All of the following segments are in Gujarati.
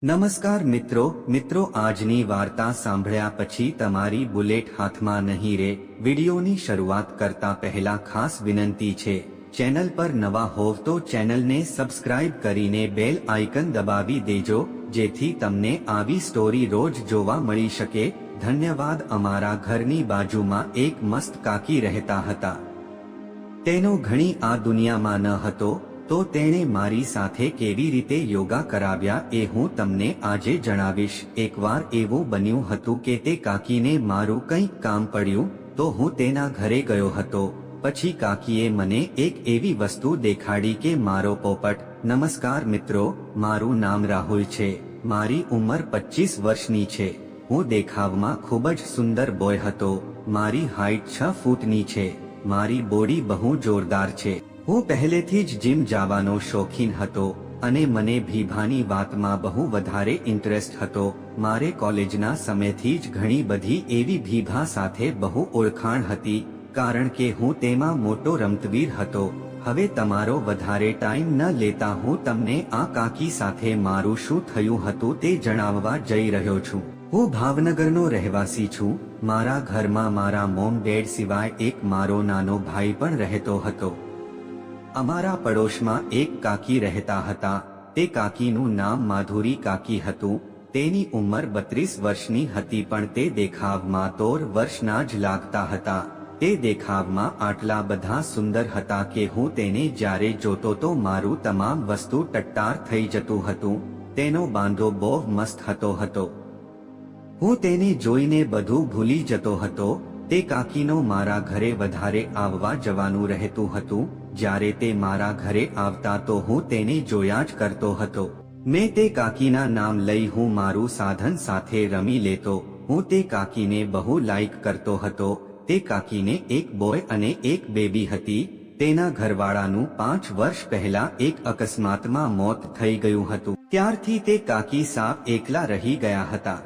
નમસ્કાર મિત્રો આજની વાર્તા સાંભળ્યા પછી તમારી બુલેટ હાથમાં નહીં રહે। વિડિયોની શરૂઆત કરતા પહેલા ખાસ વિનંતી છે, ચેનલ પર નવા હોવ તો ચેનલને સબસ્ક્રાઇબ કરીને બેલ આઇકન દબાવી દેજો જેથી તમને આવી સ્ટોરી રોજ જોવા મળી શકે। ધન્યવાદ। અમારા ઘરની બાજુમાં એક મસ્ત કાકી રહેતા હતા। તેનો ઘણી આ દુનિયામાં ન હતો, તો તેણે મારી સાથે કેવી રીતે યોગા કરાવ્યા એ હું તમને આજે જણાવીશ। એકવાર એવું બન્યું હતું કે તે કાકીને મારું કંઈક કામ પડ્યું તો હું તેના ઘરે ગયો હતો। પછી કાકીએ મને એક એવી વસ્તુ દેખાડી કે મારો પોપટ। નમસ્કાર મિત્રો, મારું નામ રાહુલ છે। મારી ઉંમર 25 વર્ષની છે। હું દેખાવમાં ખૂબ જ સુંદર બોય હતો। મારી હાઇટ 6 ફૂટની છે। મારી બોડી બહુ જોરદાર છે। હું પહેલેથી જ જીમ જવાનો શોખીન હતો અને મને ભીભાની વાતમાં બહુ વધારે ઇન્ટરેસ્ટ હતો। મારે કોલેજના સમયથી જ ઘણી બધી એવી ભીભા સાથે બહુ ઓળખાણ હતી, કારણ કે હું તેમાં મોટો રમતવીર હતો। હવે તમારો વધારે ટાઈમ ન લેતા હું તમને આ કાકી સાથે મારું શું થયું હતું તે જણાવવા જઈ રહ્યો છું। હું ભાવનગરનો રહેવાસી છું। મારા ઘરમાં મારા મોમ ડેડ સિવાય એક મારો નાનો ભાઈ પણ રહેતો હતો। અમારા પડોશમાં એક કાકી રહેતા હતા। તે કાકીનું નામ માધુરી કાકી હતું। તેની ઉંમર 32 વર્ષની હતી, પણ તે દેખાવમાં 13 વર્ષના જ લાગતા હતા। તે દેખાવમાં આટલા બધા સુંદર હતા કે હું તેને જ્યારે જોતો તો મારું તમામ વસ્તુ ટટ્ટાર થઈ જતું હતું। તેનો બાંધો બહુ મસ્ત હતો। હું તેને જોઈને બધું ભૂલી જતો હતો। તે કાકીનો મારા ઘરે વધારે આવવા જવાનું રહેતું હતું। જ્યારે તે મારા ઘરે આવતા તો હું તેને જોયા જ કરતો હતો। મેં તે કાકીના નામ લઈ હું મારું સાધન સાથે રમી લેતો। હું તે કાકીને બહુ લાઈક કરતો હતો। તે કાકીને એક બોય અને એક બેબી હતી। તેના ઘરવાળાનું 5 વર્ષ પહેલા એક અકસ્માતમાં મોત થઈ ગયું હતું। ત્યારથી તે કાકી સાવ એકલા રહી ગયા હતા।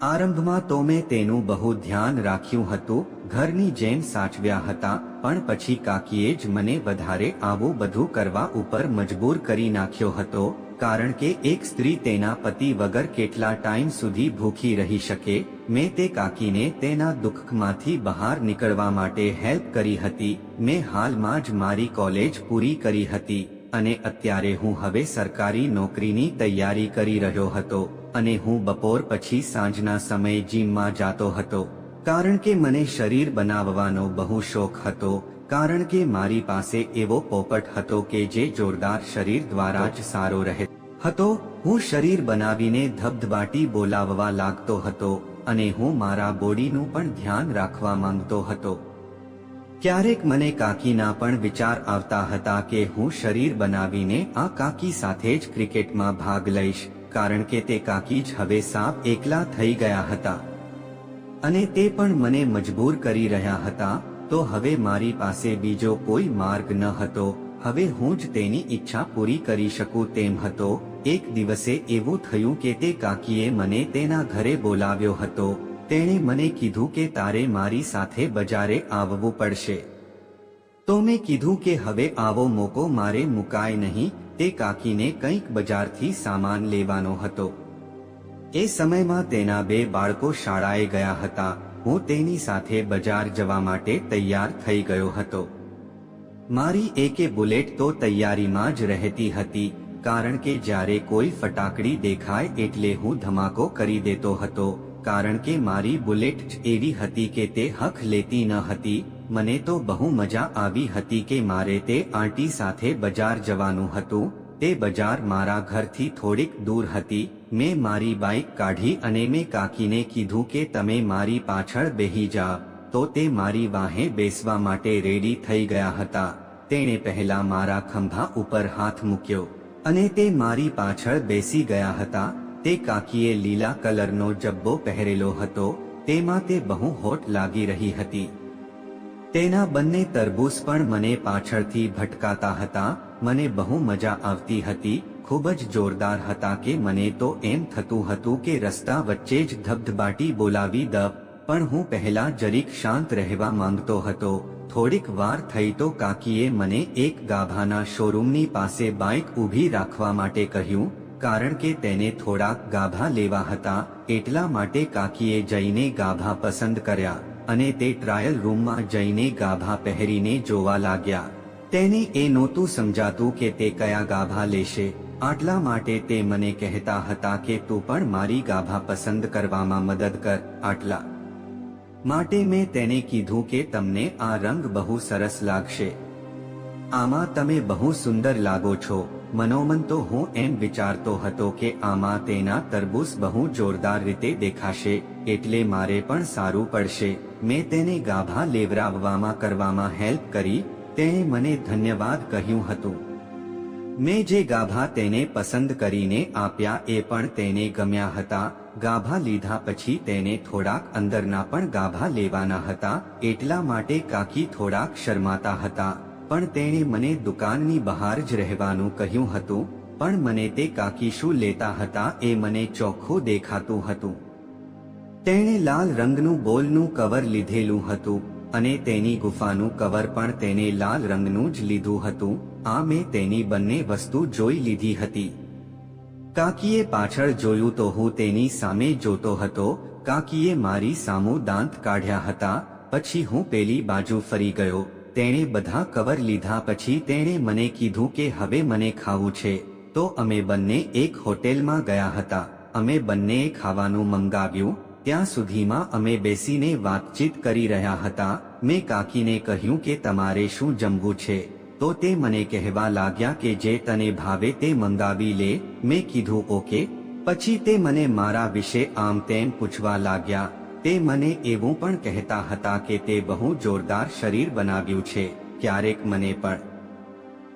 આરંભમાં તો મેં તેનું બહુ ધ્યાન રાખ્યું હતું, ઘરની જેમ સાચવ્યા હતા, પણ પછી કાકીએ જ મને વધારે આવું બધું કરવા ઉપર મજબૂર કરી નાખ્યો હતો, કારણ કે એક સ્ત્રી તેના પતિ વગર કેટલા ટાઈમ સુધી ભૂખી રહી શકે। મેં તે કાકીને તેના દુઃખમાંથી બહાર નીકળવા માટે હેલ્પ કરી હતી। મેં હાલમાં જ મારી કોલેજ પૂરી કરી હતી અને અત્યારે હું હવે સરકારી નોકરીની તૈયારી કરી રહ્યો હતો અને હું બપોર પછી સાંજના સમયે જીમમાં જાતો હતો, કારણ કે મને શરીર બનાવવાનો બહુ શોખ હતો। કારણ કે મારી પાસે એવો પોપટ હતો કે જે જોરદાર શરીર દ્વારા જ સારો રહે હતો। હું શરીર બનાવીને ધબધબાટી બોલાવવા લાગતો હતો અને હું મારા બોડીનું પણ ધ્યાન રાખવા માંગતો હતો। ક્યારેક મને કાકીના પણ વિચાર આવતા હતા કે હું શરીર બનાવીને આ કાકી સાથે જ ક્રિકેટમાં ભાગ લઈશ, કારણ કે તે કાકી જ હવે સાવ એકલા થઈ ગયા હતા અને તે પણ મને મજબૂર કરી રહ્યા હતા। તો હવે મારી પાસે બીજો કોઈ માર્ગ ન હતો। હવે હું જ તેની ઈચ્છા પૂરી કરી શકું તેમ હતો। એક દિવસે એવું થયું કે તે કાકીએ મને તેના ઘરે બોલાવ્યો હતો। તેણે મને કીધું કે તારે મારી સાથે બજારે આવવું પડશે। તો મેં કીધું કે હવે આવો મોકો મારે મુકાય નહીં। તે કાકીને કંઈક બજારથી સામાન લેવાનો હતો। એ સમયમાં તેના 2 બાળકો શાળાએ ગયા હતા। હું તેની સાથે બજાર જવા માટે તૈયાર થઈ ગયો હતો। મારી એકે બુલેટ તો તૈયારીમાં જ રહેતી હતી, કારણ કે જ્યારે કોઈ ફટાકડી દેખાય એટલે હું ધમાકો કરી દેતો હતો, કારણ કે મારી બુલેટ જ એવી હતી કે તે હક લેતી ન હતી। મને તો બહુ મજા આવી હતી કે મારે તે આંટી સાથે બજાર જવાનું હતું। તે બજાર મારા ઘરથી થોડીક દૂર હતી। મેં મારી બાઇક કાઢી અને મેં કાકીને કીધું કે તમે મારી પાછળ બેહી જાઓ, તો તે મારી વાહે બેસવા માટે રેડી થઈ ગયા હતા। તેણે પહેલા મારા ખંભા ઉપર હાથ મૂક્યો અને તે મારી પાછળ બેસી ગયા હતા। તે કાકીએ લીલા કલરનો જબ્બો પહેરેલો હતો। તેમાં તે બહુ હોટ લાગી રહી હતી। તેના બંને તરબૂચ પણ મને પાછળથી ભટકાતા હતા। મને બહુ મજા આવતી હતી। ખૂબ જ જોરદાર હતા કે મને તો એમ થતું હતું કે રસ્તા વચ્ચે જ ધબધબાટી બોલાવી દઉં, પણ હું પહેલા જરીક શાંત રહેવા માંગતો હતો। થોડીક વાર થઈ તો કાકીએ મને એક ગાભાના શોરૂમની પાસે બાઇક ઊભી રાખવા માટે કહ્યું। કારણ કે તેને થોડાક ગાભા લેવા હતા, એટલા માટે કાકીએ જઈને ગાભા પસંદ કર્યા અને તે ટ્રાયલ રૂમમાં જઈને ગાભા પહેરીને જોવા લાગ્યા. તેને એ નહોતું સમજાતું કે તે કયા ગાભા લેશે, આટલા માટે તે મને કહેતા હતા કે તું પણ મારી ગાભા પસંદ કરવામાં મદદ કર. આટલા માટે મેં તેને કીધું કે તમને આ રંગ બહુ સરસ લાગશે, આમાં તમે બહુ સુંદર લાગો છો. મનોમન તો હું એમ વિચારતો હતો કે આમાં તેના તરબૂચ બહુ જોરદાર રીતે દેખાશે, એટલે મારે પણ સારું પડશે. મેં તેને ગાભા લેવરાવવામાં કરવામાં હેલ્પ કરી. તેણે મને ધન્યવાદ કહ્યું હતું. મેં જે ગાભા તેને પસંદ કરીને આપ્યા એ પણ તેને ગમ્યા હતા. ગાભા લીધા પછી તેને થોડાક અંદરના પણ ગાભા લેવાના હતા, એટલા માટે કાકી થોડાક શરમાતા હતા. પણ તેણે મને દુકાનની બહાર જ રહેવાનું કહ્યું હતું, પણ મને તે કાકી શું લેતા હતા એ મને ચોખ્ખું દેખાતું હતું. તેણે લાલ રંગનું બોલનું કવર લીધેલું હતું અને તેની ગુફાનું કવર પણ તેને લાલ રંગનું જ લીધું હતું. આ મેં તેની બંને વસ્તુ જોઈ લીધી હતી. કાકીએ પાછળ જોયું તો હું તેની સામે જોતો હતો. કાકીએ મારી સામું દાંત કાઢ્યા હતા. પછી હું પેલી બાજુ ફરી ગયો. તેણે બધા કવર લીધા પછી તેણે મને કીધું કે હવે મને ખાવું છે. તો અમે બંને એક હોટેલમાં ગયા હતા. અમે બંનેએ ખાવાનું મંગાવ્યું. ત્યાં સુધીમાં અમે બેસીને વાતચીત કરી રહ્યા હતા. મેં કાકીને કહ્યું કે તમારે શું જમવું છે, તો તે મને કહેવા લાગ્યા કે જે તને ભાવે તે મંગાવી લે. મેં કીધું ઓકે. પછી તે મને મારા વિશે આમ તેમ પૂછવા લાગ્યા. તે મને એવું પણ કહેતા હતા કે તે બહુ જોરદાર શરીર બનાવ્યું છે, ક્યારેક મને પણ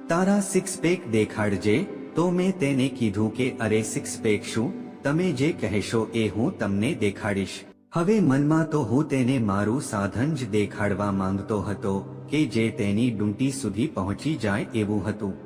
તારા સિક્સ પેક દેખાડજે. તો મેં તેને કીધું કે અરે સિક્સ પેક શું, તમે જે કહેશો એ હું તમને દેખાડીશ. હવે મનમાં તો હું તેને મારું સાધન જ દેખાડવા માંગતો હતો કે જે તેની ડૂંટી સુધી પહોંચી જાય એવું હતું.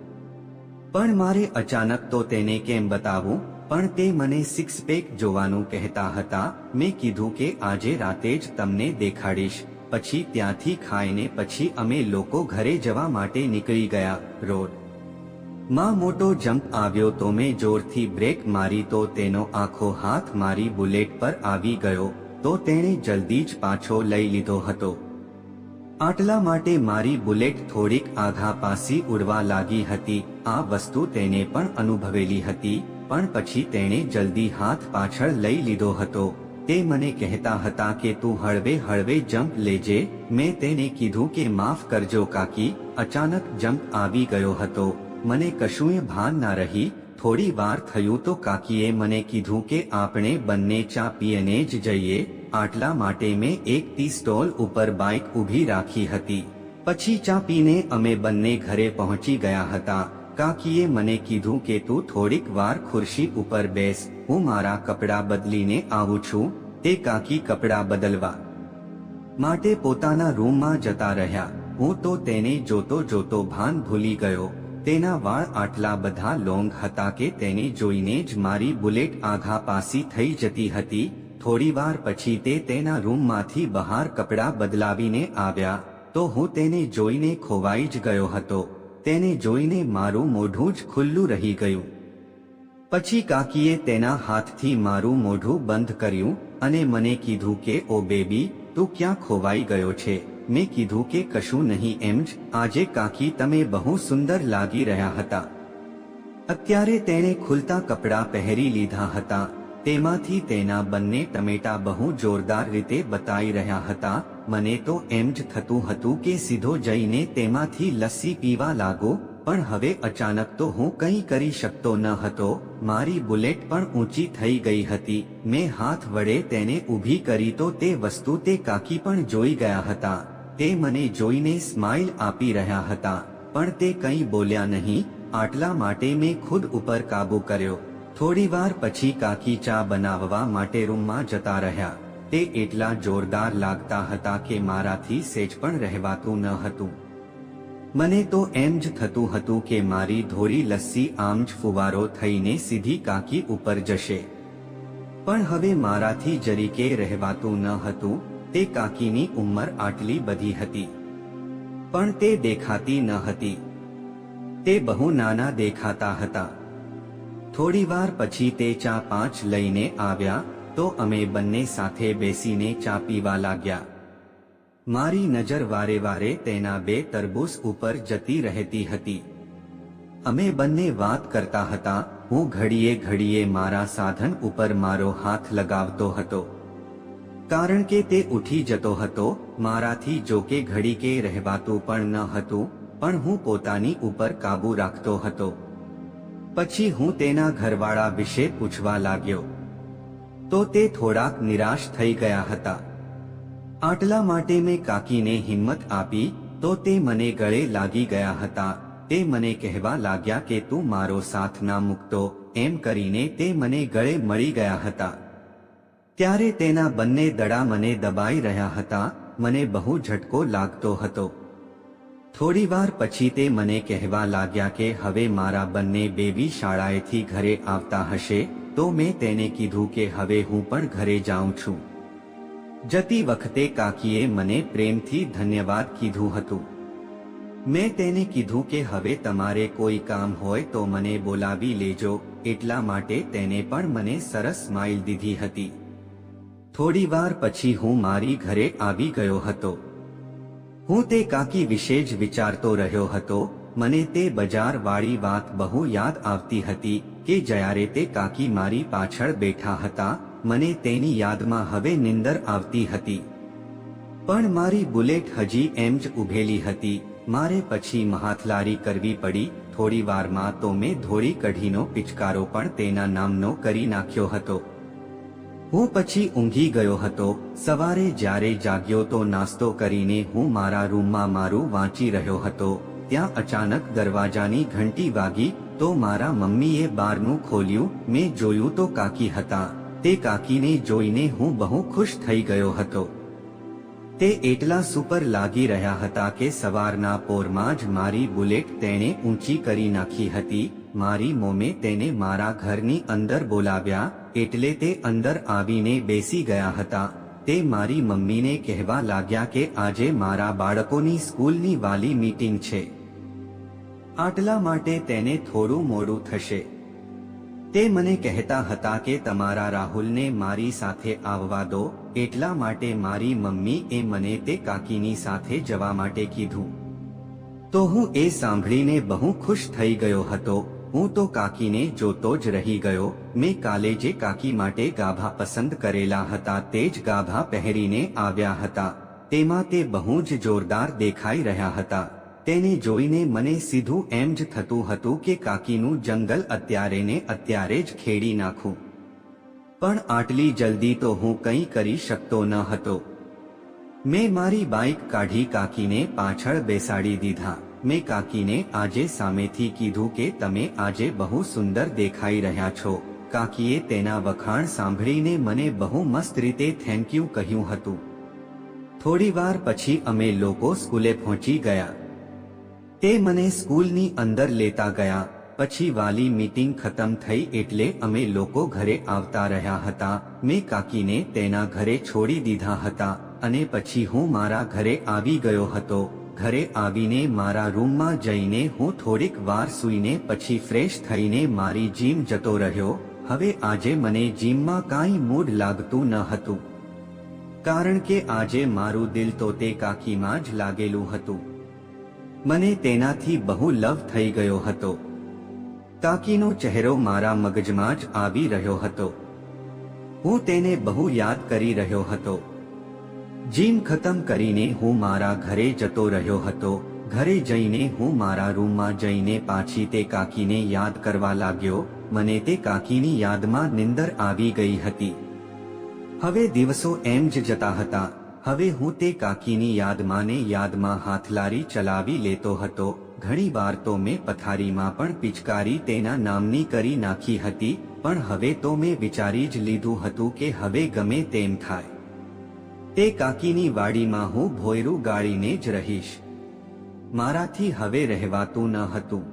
પણ મારે અચાનક તો તેને કેમ બતાવું, પણ તે મને સિક્સ પેક જોવાનું કહેતા હતા. મેં કીધું કે આજે રાતે જ તમને દેખાડીશ. પછી ત્યાંથી ખાઈને પછી અમે લોકો ઘરે જવા માટે નીકળી ગયા. રોડમાં મોટો જમ્પ આવ્યો તો મેં જોરથી બ્રેક મારી તો તેનો આખો હાથ મારી બુલેટ પર આવી ગયો, તો તેણે જલ્દી જ પાછો લઈ લીધો હતો. આટલા માટે મારી બુલેટ થોડીક આઘા પાછી ઉડવા લાગી હતી. આ વસ્તુ તેને પણ અનુભવેલી હતી, પણ પછી તેણે જલ્દી હાથ પાછળ લઈ લીધો હતો. તે મને કહેતા હતા કે તું હળવે હળવે જમ્પ લેજે. મેં તેને કીધું કે માફ કરજો કાકી, અચાનક જમ્પ આવી ગયો હતો, મને કશુંય ભાન ના રહી. થોડી વાર થયું તો કાકીએ મને કીધું કે આપણે બંને ચા પીને જ જઈએ. આટલા માટે મેં એક ટી સ્ટોલ ઉપર બાઇક ઊભી રાખી હતી. પછી ચા પીને અમે બંને ઘરે પહોંચી ગયા હતા. કાકીએ મને કીધું કે તું થોડીક વાર ખુરશી ઉપર બેસ, હું મારા કપડાં બદલીને આવું છું. તે કાકી કપડાં બદલવા માટે પોતાના રૂમમાં જતા રહ્યા. હું તો તેને જોતો જોતો ભાન ભૂલી ગયો. તેના વાળ આટલા બધા લોંગ હતા કે તેને જોઈને જ મારી બુલેટ આઘા પાસી થઈ જતી હતી. થોડીવાર પછી તે તેના રૂમમાંથી બહાર કપડાં બદલાવીને આવ્યા, તો હું તેને જોઈને ખોવાઈ જ ગયો હતો. તેને જોઈને મારું મોઢું જ ખુલ્લું રહી ગયું. પછી કાકીએ તેના હાથથી મારું મોઢું બંધ કર્યું અને મને કીધું કે ઓ બેબી, તું ક્યાં ખોવાઈ ગયો છે. મેં કીધું કે કશું નહીં એમ જ. આજે કાકી તમે બહુ સુંદર લાગી રહ્યા હતા. અત્યારે તેણે ખુલતા કપડાં પહેરી લીધા હતા. તેમાંથી તેના બંને ટમેટા બહુ જોરદાર રીતે બતાઈ રહ્યા હતા. મને તો એમ જ થતું હતું કે સીધો જઈને તેમાંથી લસ્સી પીવા લાગો, પણ હવે અચાનક તો હું કંઈ કરી શકતો ન હતો. મારી બુલેટ પણ ઊંચી થઈ ગઈ હતી. મેં હાથ વડે તેને ઊભી કરી તો તે વસ્તુ તે કાકી પણ જોઈ ગયા હતા. તે મને જોઈને સ્માઇલ આપી રહ્યા હતા, પણ તે કંઈ બોલ્યા નહીં. આટલા માટે મેં ખુદ ઉપર કાબુ કર્યો. થોડીવાર પછી કાકી ચા બનાવવા માટે રૂમમાં જતા રહ્યા. તે એટલા જોરદાર લાગતા હતા કે મારાથી સેજ પણ રહેવાતું ન હતું. મને તો એમ જ થતું હતું કે મારી ધોળી લસ્સી આમ જ ફુવારો થઈને સીધી કાકી ઉપર જશે. પણ હવે મારાથી જરીકે રહેવાતું ન હતું. તે કાકીની ઉંમર આટલી બધી હતી, પણ તે દેખાતી ન હતી. તે બહુ નાના દેખાતા હતા. થોડીવાર પછી તે ચા 5 લઈને આવ્યા તો અમે બંને સાથે બેસીને ચા પીવા લાગ્યા. મારી નજર વારે વારે તેના 2 તરબૂચ ઉપર જતી રહેતી હતી. અમે બંને વાત કરતા હતા. હું ઘડીએ ઘડીએ મારા સાધન ઉપર મારો હાથ લગાવતો હતો, કારણ કે તે ઉઠી જતો હતો. મારાથી જોકે ઘડીકે રહેવાતું પણ ન હતું, પણ હું પોતાની ઉપર કાબુ રાખતો હતો. પછી હું તેના ઘરવાળા વિશે પૂછવા લાગ્યો તો તે થોડાક નિરાશ થઈ ગયા હતા. આટલા માટે મેં કાકીને હિંમત આપી તો તે મને ગળે લાગી ગયા હતા. તે મને કહેવા લાગ્યા કે તું મારો સાથ ના મૂકતો, એમ કરીને તે મને ગળે મળી ગયા હતા. ત્યારે તેના બંને દડા મને દબાઈ રહ્યા હતા. મને બહુ ઝટકો લાગતો હતો. થોડીવાર પછી તે મને કહેવા લાગ્યા કે હવે મારા બંને બેબી શાળાએથી ઘરે આવતા હશે, તો મેં તેને કીધું કે હવે હું પણ ઘરે જાઉં છું. જતી વખતે કાકીએ મને પ્રેમથી ધન્યવાદ કીધું હતું. મેં તેને કીધું કે હવે તમારે કોઈ કામ હોય તો મને બોલાવી લેજો, એટલા માટે તેને પણ મને સરસ સ્માઇલ દીધી હતી. થોડીવાર પછી હું મારી ઘરે આવી ગયો હતો. હું તે કાકી વિશે જ વિચારતો રહ્યો હતો. મને તે બજાર વાળી વાત બહુ યાદ આવતી હતી કે જ્યારે તે કાકી મારી પાછળ બેઠા હતા, મને તેની યાદમાં હવે નિંદર આવતી હતી. પણ મારી બુલેટ હજી એમ જ ઊભેલી હતી. મારે પછી મહાથલારી કરવી પડી. થોડીવારમાં તો મેં ધોળી કઢીનો પિચકારો પણ તેના નામનો કરી નાખ્યો હતો. હું પછી ઊંઘી ગયો હતો. સવારે જ્યારે જાગ્યો તો નાસ્તો કરીને હું મારા રૂમમાં મારું વાંચી રહ્યો હતો. ત્યાં અચાનક દરવાજાની ઘંટી વાગી તો મારા મમ્મીએ બારણું ખોલ્યું. મેં જોયું તો કાકી હતા. તે કાકીને જોઈને હું બહુ ખુશ થઈ ગયો હતો. તે એટલા સુપર લાગી રહ્યા હતા કે સવારના પોરમાં જ મારી બુલેટ તેણે ઊંચી કરી નાખી હતી. મારી મોમે તેને મારા ઘરની અંદર બોલાવ્યા એટલે તે અંદર આવીને બેસી ગયા હતા. તે મારી મમ્મીને કહેવા લાગ્યા કે આજે મારા બાળકોની સ્કૂલની વાલી મીટિંગ છે, આટલા માટે તેને થોડું મોડું થશે. તે મને કહેતા હતા કે તમારા રાહુલને મારી સાથે આવવા દો, એટલા માટે મારી મમ્મીએ મને તે કાકીની સાથે જવા માટે કીધું. તો હું એ સાંભળીને બહુ ખુશ થઈ ગયો હતો. હું તો કાકીને જોતો જ રહી ગયો. મેં કાલે જે કાકી માટે ગાભા પસંદ કરેલા હતા તે જ ગાભા પહેરીને આવ્યા હતા. તેમાં તે બહુ જ જોરદાર દેખાઈ રહ્યા હતા. તેને જોઈને મને સીધું એમ જ થતું હતું કે કાકીનું જંગલ અત્યારે ને અત્યારે જ ખેડી નાખું. પણ આટલી જલ્દી તો હું કંઈ કરી શકતો ન હતો. મેં મારી બાઇક કાઢી કાકીને પાછળ બેસાડી દીધા. મેં કાકીને આજે સામેથી કીધું કે તમે આજે બહુ સુંદર દેખાઈ રહ્યા છો. કાકીએ તેના વખાણ સાંભળીને મને બહુ મસ્ત રીતે થેન્ક યુ કહ્યું હતું. થોડીવાર પછી અમે લોકો સ્કૂલે પહોંચી ગયા. તે મને સ્કૂલની અંદર લેતા ગયા. પછી વાલી મીટિંગ ખતમ થઈ એટલે અમે લોકો ઘરે આવતા રહ્યા હતા. મેં કાકીને તેના ઘરે છોડી દીધા હતા અને પછી હું મારા ઘરે આવી ગયો હતો. ઘરે આવીને મારા રૂમમાં જઈને હું થોડીક વાર સૂઈને પછી ફ્રેશ થઈને મારી જીમ જતો રહ્યો. હવે આજે મને જીમમાં કાંઈ મૂડ લાગતું ન હતું, કારણ કે આજે મારું દિલ તો તે કાકીમાં જ લાગેલું હતું. મને તેનાથી બહુ લવ થઈ ગયો હતો. કાકીનો ચહેરો મારા મગજમાં જ આવી રહ્યો હતો. હું તેને બહુ યાદ કરી રહ્યો હતો. જીમ ખતમ કરીને હું મારા ઘરે જતો રહ્યો હતો. ઘરે જઈને હું મારા રૂમમાં જઈને પાછી તે કાકીને યાદ કરવા લાગ્યો. મને તે કાકીની યાદમાં નિંદર આવી ગઈ હતી. હવે દિવસો એમ જ જતા હતા. હવે હું તે કાકીની યાદમાં હાથલારી ચલાવી લેતો હતો. ઘણી વાર તો મેં પથારીમાં પણ પિચકારી તેના નામની કરી નાખી હતી. પણ હવે તો મેં વિચારી જ લીધું હતું કે હવે ગમે તેમ થાય, તે કાકીની વાડીમાં હું ભોયરું ગાળીને જ રહીશ. મારાથી હવે રહેવાતું ન હતું.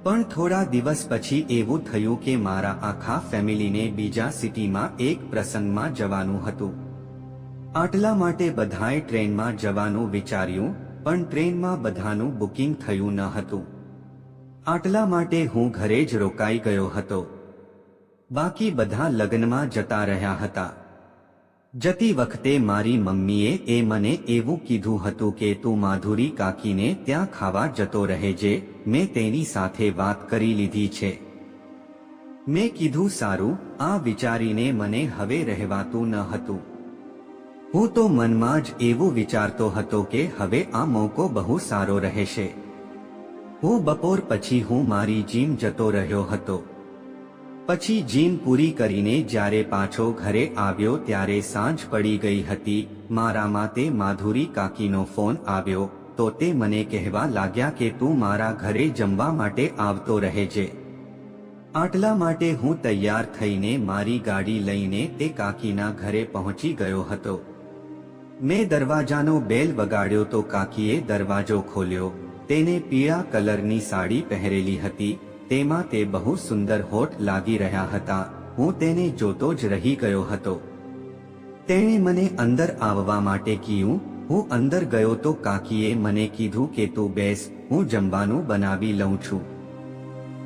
પણ થોડા દિવસ પછી એવું થયું કે મારા આખા ફેમિલીને બીજા સિટીમાં એક પ્રસંગમાં જવાનું હતું. આટલા માટે બધાએ ટ્રેનમાં જવાનું વિચાર્યું, પણ ટ્રેનમાં બધાનું બુકિંગ થયું ન હતું. આટલા માટે હું ઘરે જ રોકાઈ ગયો હતો. બાકી બધા લગ્નમાં જતા રહ્યા હતા. જતી વખતે મારી મમ્મીએ મને એવું કીધું હતું કે તું માધુરી કાકીને ત્યાં ખાવા જતો રહેજે, મેં તેની સાથે વાત કરી લીધી છે. મેં કીધું સારું. આ વિચારીને મને હવે રહેવાતું ન હતું. હું તો મનમાં જ એવું વિચારતો હતો કે હવે આ મોકો બહુ સારો રહેશે. હું બપોર પછી હું મારી જીમ જતો રહ્યો હતો. પછી જીમ પૂરી કરીને જ્યારે પાછો ઘરે આવ્યો ત્યારે સાંજ પડી ગઈ હતી. મારામાં તે માધુરી કાકીનો ફોન આવ્યો તો તે મને કહેવા લાગ્યા કે તું મારા ઘરે જમવા માટે આવતો રહેજે. આટલા માટે હું તૈયાર થઈને મારી ગાડી લઈને તે કાકીના ઘરે પહોંચી ગયો હતો. મેં દરવાજાનો બેલ વગાડ્યો તો કાકીએ દરવાજો ખોલ્યો. તેને પીળા કલરની સાડી પહેરેલી હતી. તેમાં તે બહુ સુંદર હોઠ લાગી રહ્યા હતા. હું તેને જોતો જ રહી ગયો હતો. તેણે મને અંદર આવવા માટે કીધું. હું અંદર ગયો તો કાકીએ મને કીધું કે તું બેસ, હું જમવાનું બનાવી લઉં છું.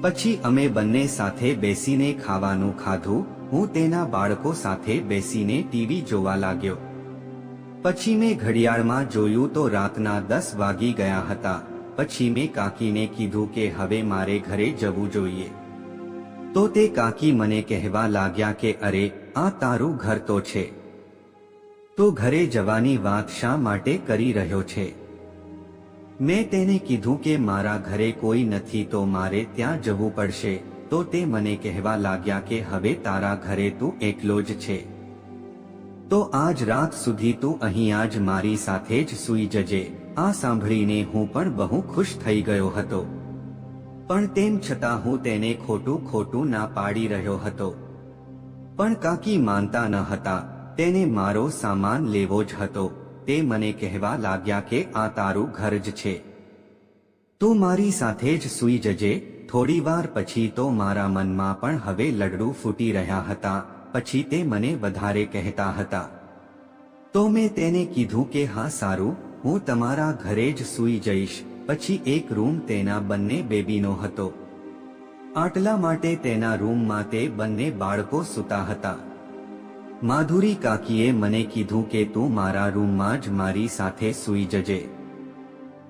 પછી અમે બંને સાથે બેસીને ખાવાનું ખાધું. હું તેના બાળકો સાથે બેસીને ટીવી જોવા લાગ્યો. પછી મેં ઘડિયાળમાં જોયું તો રાતના 10 વાગી ગયા હતા. પછી મેં કાકીને કીધું કે હવે મારે ઘરે જવું જોઈએ. તો તે કાકી મને કહેવા લાગ્યા કે અરે, આ તારું ઘર તો છે, તો ઘરે જવાની વાત શા માટે કરી રહ્યો છે? મેં તેને કીધું કે મારા ઘરે કોઈ નથી તો મારે ત્યાં જવું પડશે. તો તે મને કહેવા લાગ્યા કે હવે તારા ઘરે તું એકલો જ છે, તો આજ રાત સુધી તું અહીંયા જ મારી સાથે જ સૂઈ જજે. આ સાંભળીને હું પણ બહુ ખુશ થઈ ગયો હતો. પણ તેમ છતાં હું તેને ખોટું ના પાડી રહ્યો હતો. પણ કાકી માનતા ન હતા. તેને મારો સામાન લેવો જ હતો. તે મને કહેવા લાગ્યા કે આ તારું ઘર જ છે, તું મારી સાથે જ સૂઈ જજે. થોડી વાર પછી તો મારા મનમાં પણ હવે લડડું ફૂટી રહ્યા હતા. પછી તે મને વધારે કહેતા હતા. તો મેં તેને કીધું કે હા સારું, હું તમારા ઘરે જ સૂઈ જઈશ. પછી એક રૂમ તેના બંને બેબીનો હતો. આટલા માટે તેના રૂમમાં તે બંને બાળકો સૂતા હતા. માધુરી કાકીએ મને કીધું કે તું મારા રૂમમાં જ મારી સાથે સૂઈ જજે.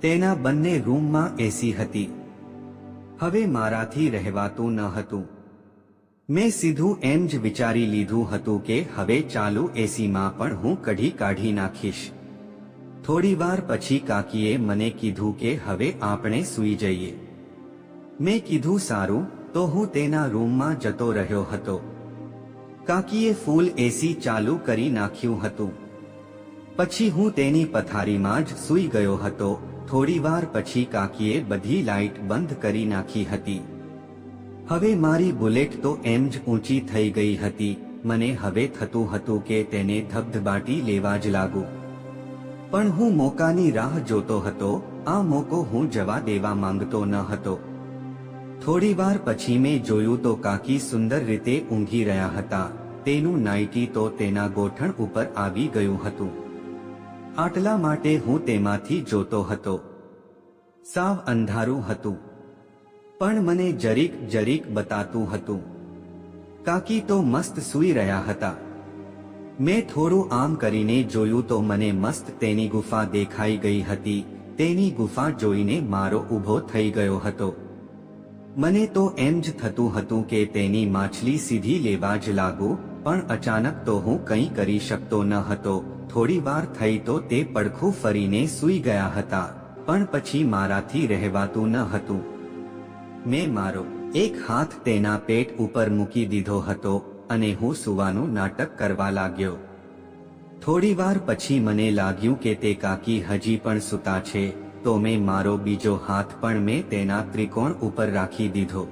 તેના બંને રૂમમાં એસી હતી. હવે મારાથી રહેવાતું ન હતું. મેં સીધું એમ જ વિચારી લીધું હતું કે હવે ચાલુ એસીમાં પણ હું કઢી કાઢી નાખીશ. થોડી વાર પછી કાકીએ મને કીધું કે હવે આપણે સૂઈ જઈએ. મેં કીધું સારું. તો હું તેના રૂમમાં જતો રહ્યો હતો. કાકીએ ફૂલ એસી ચાલુ કરી નાખ્યું હતું. પછી હું તેની પથારીમાં જ સૂઈ ગયો હતો. થોડી વાર પછી કાકીએ બધી લાઇટ બંધ કરી નાખી હતી. હવે મારી બુલેટ તો એમ જ ઊંચી થઈ ગઈ હતી. મને હવે થતું હતું કે તેને ધબધબાટી લેવા જ લાગુ. પણ હું મોકાની રાહ જોતો હતો. આ મોકો હું જવા દેવા માંગતો ન હતો. થોડી વાર પછી મેં જોયું તો કાકી સુંદર રીતે ઊંઘી રહ્યા હતા. તેનું નાઇટી તો તેના ગોઠણ ઉપર આવી ગયું હતું. આટલા માટે હું તેમાંથી જોતો હતો. સાવ અંધારું હતું, પણ મને જરીક બતાતું હતું. કાકી તો મસ્ત સૂઈ રહ્યા હતા. મેં થોડું આમ કરીને જોયું તો મને મસ્ત તેની ગુફા દેખાઈ ગઈ હતી. તેની ગુફા જોઈને મારો ઊભો થઈ ગયો હતો. મને તો એમ જ થતું હતું કે તેની માછલી સીધી લેવા જ લાગુ. પણ અચાનક તો હું કંઈ કરી શકતો ન હતો. થોડી વાર થઈ તો તે પડખું ફરીને સૂઈ ગયા હતા. પણ પછી મારાથી રહેવાતું ન હતું. મેં મારો એક હાથ તેના પેટ ઉપર મૂકી દીધો હતો અને હું સૂવાનું નાટક કરવા લાગ્યો. થોડી વાર પછી મને લાગ્યું કે તે કાકી હજી પણ સૂતા છે. તો મેં મારો બીજો હાથ પણ મેં તેના ત્રિકોણ ઉપર રાખી દીધો.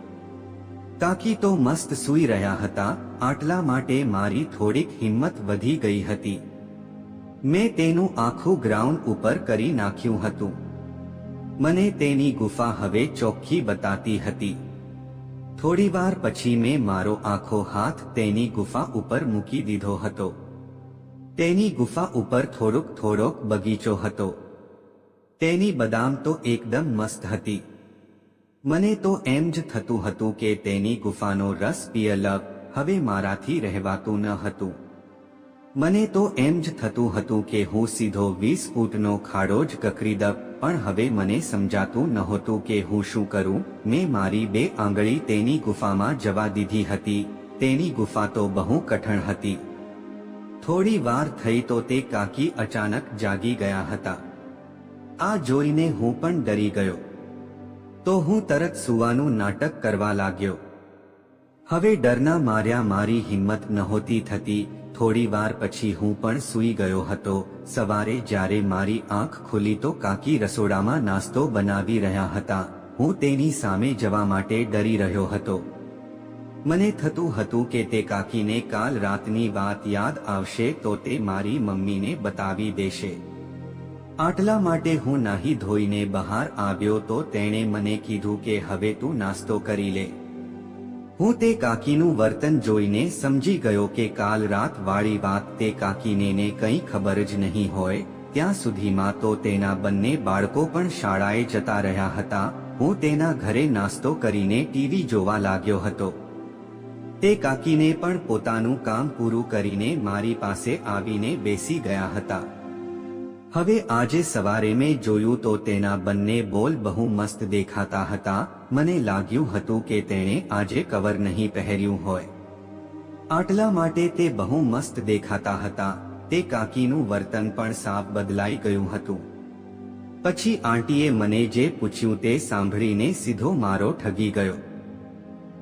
કાકી તો મસ્ત સૂઈ રહ્યા હતા. આટલા માટે મારી થોડીક હિંમત વધી ગઈ હતી. મેં તેનું આખું ગ્રાઉન્ડ ઉપર કરી નાખ્યું હતું. મને તેની ગુફા હવે ચોખ્ખી બતાતી હતી. થોડી વાર પછી મેં મારો આખો હાથ તેની ગુફા ઉપર મૂકી દીધો હતો. તેની ગુફા ઉપર થોડોક બગીચો હતો. તેની બદામ તો એકદમ મસ્ત હતી. મને તો એમ જ થતું હતું કે તેની ગુફાનો રસ પીયલગ હવે મારાથી રહેવાતું ન હતું. મને તો એમ જ થતું હતું કે હું સીધો 20 ફૂટનો ખાડો જ કકરી દઉં, પણ હવે મને સમજાતું નહોતું કે હું શું કરું. મેં મારી 2 આંગળી તેની ગુફામાં જવા દીધી હતી. તેની ગુફા તો બહુ કઠણ હતી. થોડી વાર થઈ તો તે કાકી અચાનક જાગી ગયા હતા. આ જોઈને હું પણ ડરી ગયો. તો હું તરત સૂવાનું નાટક કરવા લાગ્યો. હવે ડરના માર્યા મારી હિંમત નહોતી થતી. થોડી વાર પછી હું પણ સૂઈ ગયો હતો. સવારે જ્યારે મારી આંખ ખુલી તો કાકી રસોડામાં નાસ્તો બનાવી રહ્યા હતા. હું તેની સામે જવા માટે ડરી રહ્યો હતો. મને થતું હતું કે તે કાકીને કાલ રાતની વાત યાદ આવશે તો તે મારી મમ્મીને બતાવી દેશે. આટલા માટે હું નાહી ધોઈને બહાર આવ્યો તો તેણે મને કીધું કે હવે તું નાસ્તો કરી લે. હું તે કાકીનું વર્તન જોઈને સમજી ગયો કે કાલ રાત વાળી વાત તે કાકીને કંઈ ખબર જ નહીં હોય. ત્યાં સુધીમાં તો તેના બંને બાળકો પણ શાળાએ જતા રહ્યા હતા. હું તેના ઘરે નાસ્તો કરીને ટીવી જોવા લાગ્યો હતો. તે કાકીને પણ પોતાનું કામ પૂરું કરીને મારી પાસે આવીને બેસી ગયા હતા. હવે આજે સવારે મેં જોયું તો તેના બંને બોલ બહુ મસ્ત દેખાતા હતા. મને લાગ્યું હતું કે તેણે આજે કવર નહીં પહેર્યું હોય. આટલા માટે તે બહુ મસ્ત દેખાતા હતા. તે કાકીનું વર્તન પણ સાફ બદલાઈ ગયું હતું. પછી આંટીએ મને જે પૂછ્યું તે સાંભળીને સીધો મારો ઠગી ગયો.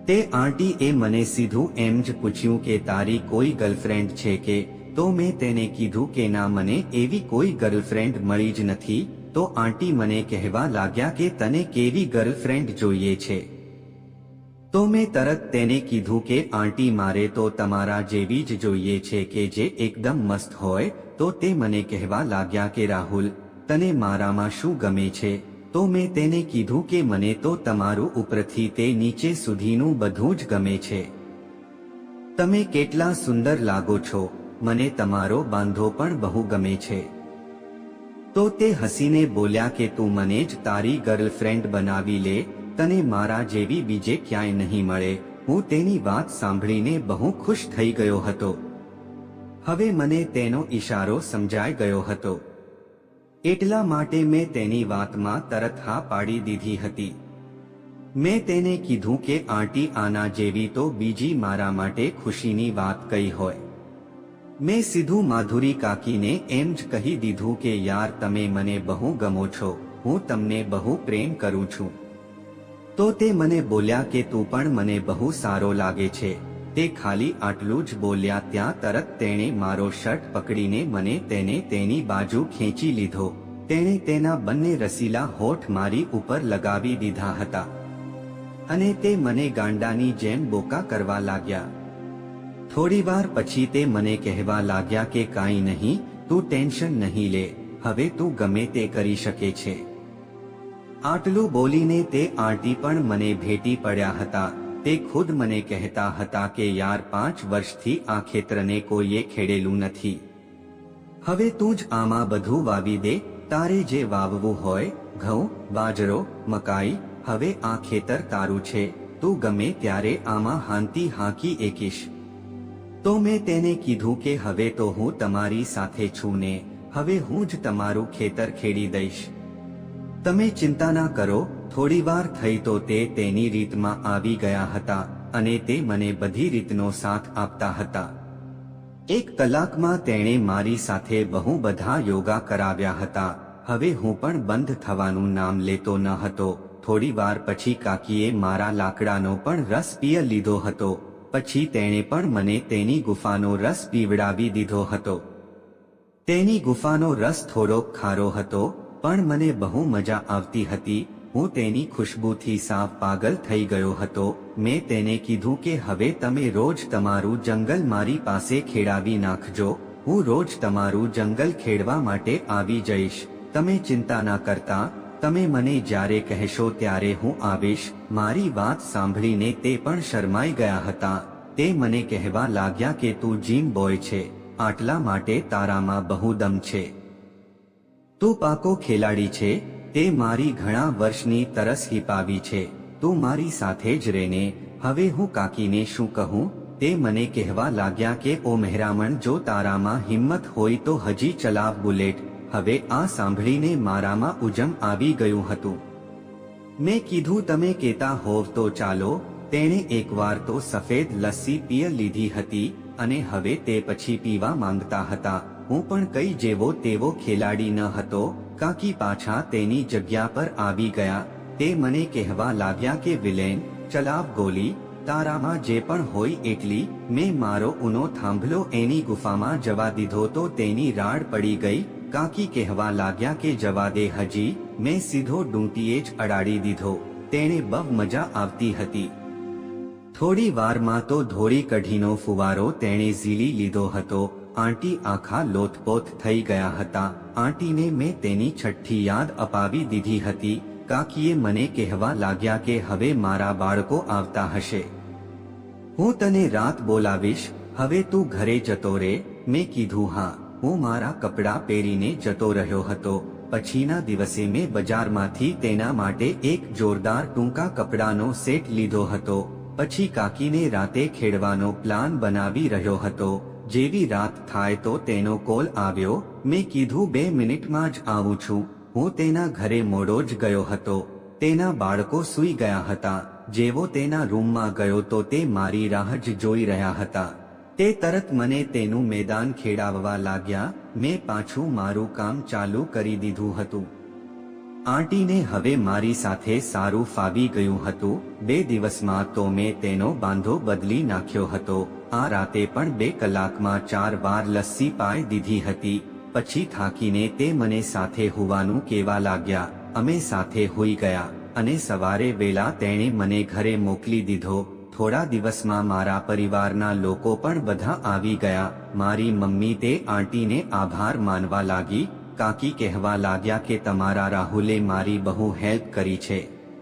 તે આંટીએ મને સીધું એમ જ પૂછ્યું કે તારી કોઈ ગર્લફ્રેન્ડ છે કે? તો મેં તેને કીધું કે ના, મને એવી કોઈ ગર્લફ્રેન્ડ મળી જ નથી. તો આંટી મને કહેવા લાગ્યા કે તને કેવી ગર્લફ્રેન્ડ જોઈએ છે? તો મેં તરત તેને કીધું કે આંટી મારે તો તમારા જેવી જ જોઈએ છે કે જે એકદમ મસ્ત હોય. તો તે મને કહેવા લાગ્યા કે રાહુલ, તને મારામાં શું ગમે છે? તો મેં તેને કીધું કે મને તો તમારું ઉપરથી તે નીચે સુધીનું બધું જ ગમે છે. તમે કેટલા સુંદર લાગો છો. મને તમારો બાંધો પણ બહુ ગમે છે. તો તે હસીને બોલ્યા કે તું મને જ તારી ગર્લફ્રેન્ડ બનાવી લે. તને મારા જેવી બીજે ક્યાંય નહીં મળે. હું તેની વાત સાંભળીને બહુ ખુશ થઈ ગયો હતો. હવે મને તેનો ઈશારો સમજાઈ ગયો હતો. એટલા માટે મેં તેની વાતમાં તરત હા પાડી દીધી હતી. મેં તેને કીધું કે આંટી આના જેવી તો બીજી મારા માટે ખુશીની વાત કઈ હોય. મેં સીધું માધુરી કાકીને એમ જ કહી દીધું કે યાર તમે મને બહુ ગમો છો. હું તમને બહુ પ્રેમ કરું છું. તો તે મને બોલ્યા કે તું પણ મને બહુ સારો લાગે છે. તે ખાલી આટલું જ બોલ્યા ત્યાં તરત તેણે મારો શર્ટ પકડીને મને તેને તેની બાજુ ખેંચી લીધો. તેણે તેના બંને રસીલા હોઠ મારી ઉપર લગાવી દીધા હતા અને તે મને ગાંડાની જેમ બોકા કરવા લાગ્યા. થોડીવાર પછી તે મને કહેવા લાગ્યા કે કાંઈ નહીં, તું ટેન્શન નહીં લે. હવે તું ગમે તે કરી શકે છે. આટલું બોલીને તે આંટી પણ મને ભેટી પડ્યા હતા. તે ખુદ મને કહેતા હતા કે યાર 5 વર્ષથી આ ખેતરને કોઈએ ખેડેલું નથી. હવે તું જ આમાં બધું વાવી દે. તારે જે વાવવું હોય, ઘઉં, બાજરો, મકાઈ, હવે આ ખેતર તારું છે. તું ગમે ત્યારે આમાં હાંતી હાંકી એકીશ. તો મેં તેને કીધું કે હવે તો હું તમારી સાથે છું ને, હવે હું જ તમારું ખેતર ખેડી દઈશ. તમે ચિંતા ના કરો. થોડીવાર થઈ તો તે તેની રીતમાં આવી ગયા હતા અને તે મને બધી રીતનો સાથ આપતા હતા. 1 કલાકમાં તેણે મારી સાથે બહુ બધા યોગા કરાવ્યા હતા. હવે હું પણ બંધ થવાનું નામ લેતો ન હતો. થોડીવાર પછી કાકીએ મારા લાકડાનો પણ રસ પી લીધો હતો. પછી તેણે પણ મને તેની ગુફાનો રસ પીવડાવી દીધો હતો. તેની ગુફાનો રસ થોડોક ખારો હતો, પણ મને બહુ મજા આવતી હતી. હું તેની ખુશ્બુથી સાવ પાગલ થઈ ગયો હતો. મેં તેને કીધું કે હવે તમે રોજ તમારું જંગલ મારી પાસે ખેડાવી નાખજો. હું રોજ તમારું જંગલ ખેડવા માટે આવી જઈશ. તમે ચિંતા ના કરતા. તમે મને જ્યારે કહેશો ત્યારે હું આવીશ. મારી વાત સાંભળીને તે પણ શરમાઈ ગયા હતા. તે મને કહેવા લાગ્યા કે તું જીમ બોય છે, આટલા માટે તારામાં બહુ દમ છે. તું પાકો ખેલાડી છે. તે મારી ઘણા વર્ષની તરસ હિપાવી છે. તું મારી સાથે જ રહેને. હવે હું કાકીને શું કહું? તે મને કહેવા લાગ્યા કે ઓ મહેરામણ, જો તારામાં હિંમત હોય તો હજી ચલાવ બુલેટ. હવે આ સાંભળીને મારામાં ઉજમ આવી ગયું હતું. મેં કીધું તમે કહેતા હોવ તો ચાલો. તેણે એકવાર તો સફેદ લસ્સી પી લીધી હતી અને હવે તે પછી પીવા માંગતા હતા. હું પણ કઈ જેવો તેવો ખેલાડી ન હતો. કાકી પાછા તેની જગ્યા પર આવી ગયા. તે મને કહેવા લાગ્યા કે વિલેન, ચલાવ ગોલી, તારામાં જે પણ હોય એટલી. મેં મારો ઊનો થાંભલો એની ગુફામાં જવા દીધો તો તેની રાડ પડી ગઈ. કાકી કહેવા લાગ્યા કે જવા દે હજી. મેં સીધો ડૂંટીએ જ અડાડી દીધો. તેણે બહુ મજા આવતી હતી. થોડી વારમાં તો ધોળી કઢીનો ફુવારો તેણે ઝીલી લીધો હતો. આંટી આખા લોથપોથ થઈ ગયા હતા. આંટીને મેં તેની છઠ્ઠી યાદ અપાવી દીધી હતી. કાકીએ મને કહેવા લાગ્યા કે હવે મારા બાળકો આવતા હશે, હું તને રાત બોલાવીશ. હવે તું ઘરે જતો રે. મેં કીધું હા. હું મારા કપડાં પહેરીને જતો રહ્યો હતો. પછીના દિવસે મેં બજારમાંથી તેના માટે એક જોરદાર ટૂંકા કપડાનો સેટ લીધો હતો. પછી કાકીને રાતે ખેડવાનો પ્લાન બનાવી રહ્યો હતો. જેવી રાત થાય તો તેનો કોલ આવ્યો. મેં કીધું 2 મિનિટમાં જ આવું છું. હું તેના ઘરે મોડો જ ગયો હતો. તેના બાળકો સૂઈ ગયા હતા. જેવો તેના રૂમમાં ગયો તો તે મારી રાહ જ જોઈ રહ્યા હતા. તે તરત મને તેનું મેદાન ખેડાવવા લાગ્યા. મેં પાછું મારું કામ ચાલુ કરી દીધું હતું. આંટીને હવે મારી સાથે સારું ફાવી ગયું હતું. 2 દિવસમાં તો મેં તેનો બાંધો બદલી નાખ્યો હતો. આ રાતે પણ 2 કલાકમાં 4 વાર લસ્સી પાઈ દીધી હતી. પછી થાકીને તે મને સાથે હોવાનું કહેવા લાગ્યા. અમે સાથે હોઈ ગયા અને સવારે વેલા તેણે મને ઘરે મોકલી દીધો. થોડા દિવસમાં મારા પરિવારના લોકો પણ બધા આવી ગયા. મારી મમ્મી તે આંટીને આભાર માનવા લાગી. કાકી કહેવા લાગ્યા કે તમારા રાહુલે મારી બહુ હેલ્પ કરી છે.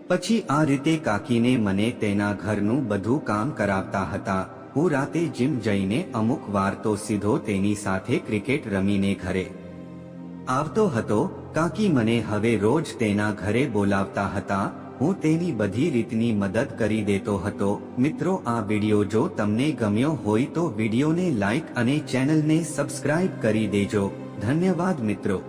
પછી આ રીતે કાકીને મને તેના ઘરનું બધું કામ કરાવતા હતા. હું રાતે જીમ જઈને અમુક વાર તો સીધો તેની સાથે ક્રિકેટ રમીને ઘરે આવતો હતો. કાકી મને હવે રોજ તેના ઘરે બોલાવતા હતા. હું તેની બધી રીતની મદદ કરી દેતો હતો. મિત્રો, આ વિડિયો જો તમને ગમ્યો હોય તો વિડિયોને લાઈક અને ચેનલને સબસ્ક્રાઇબ કરી દેજો. ધન્યવાદ મિત્રો.